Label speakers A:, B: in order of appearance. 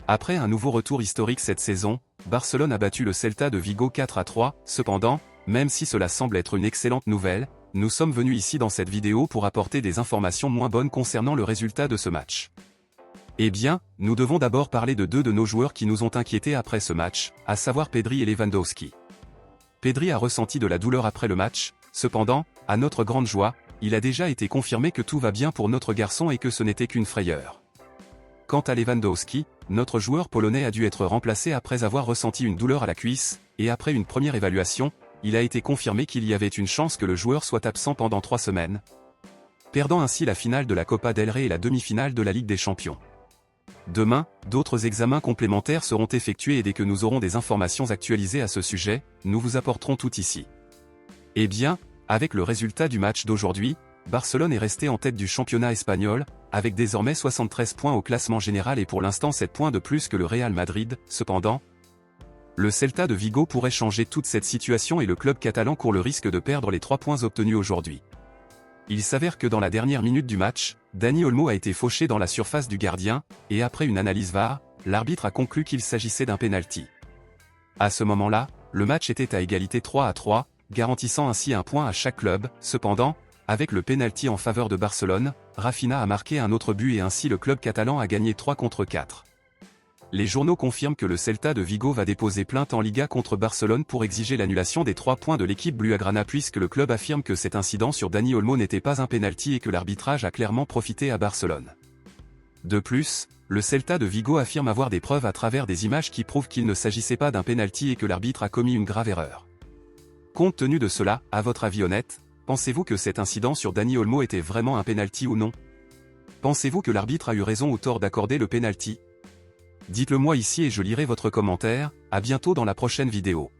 A: Après un nouveau retour historique cette saison, Barcelone a battu le Celta de Vigo 4-3, cependant, même si cela semble être une excellente nouvelle, nous sommes venus ici dans cette vidéo pour apporter des informations moins bonnes concernant le résultat de ce match. Eh bien, nous devons d'abord parler de deux de nos joueurs qui nous ont inquiétés après ce match, à savoir Pedri et Lewandowski. Pedri a ressenti de la douleur après le match, cependant, à notre grande joie, il a déjà été confirmé que tout va bien pour notre garçon et que ce n'était qu'une frayeur. Quant à Lewandowski, notre joueur polonais a dû être remplacé après avoir ressenti une douleur à la cuisse, et après une première évaluation, il a été confirmé qu'il y avait une chance que le joueur soit absent pendant 3 semaines, perdant ainsi la finale de la Copa del Rey et la demi-finale de la Ligue des Champions. Demain, d'autres examens complémentaires seront effectués et dès que nous aurons des informations actualisées à ce sujet, nous vous apporterons tout ici. Eh bien, avec le résultat du match d'aujourd'hui, Barcelone est resté en tête du championnat espagnol, avec désormais 73 points au classement général et pour l'instant 7 points de plus que le Real Madrid. Cependant, le Celta de Vigo pourrait changer toute cette situation et le club catalan court le risque de perdre les 3 points obtenus aujourd'hui. Il s'avère que dans la dernière minute du match, Dani Olmo a été fauché dans la surface du gardien, et après une analyse VAR, l'arbitre a conclu qu'il s'agissait d'un pénalty. À ce moment-là, le match était à égalité 3-3, garantissant ainsi un point à chaque club. Cependant, avec le pénalty en faveur de Barcelone, Rafinha a marqué un autre but et ainsi le club catalan a gagné 3-4. Les journaux confirment que le Celta de Vigo va déposer plainte en Liga contre Barcelone pour exiger l'annulation des 3 points de l'équipe bleugrana puisque le club affirme que cet incident sur Dani Olmo n'était pas un pénalty et que l'arbitrage a clairement profité à Barcelone. De plus, le Celta de Vigo affirme avoir des preuves à travers des images qui prouvent qu'il ne s'agissait pas d'un pénalty et que l'arbitre a commis une grave erreur. Compte tenu de cela, à votre avis honnête, pensez-vous que cet incident sur Dani Olmo était vraiment un pénalty ou non? Pensez-vous que l'arbitre a eu raison ou tort d'accorder le pénalty? Dites-le moi ici et je lirai votre commentaire. À bientôt dans la prochaine vidéo.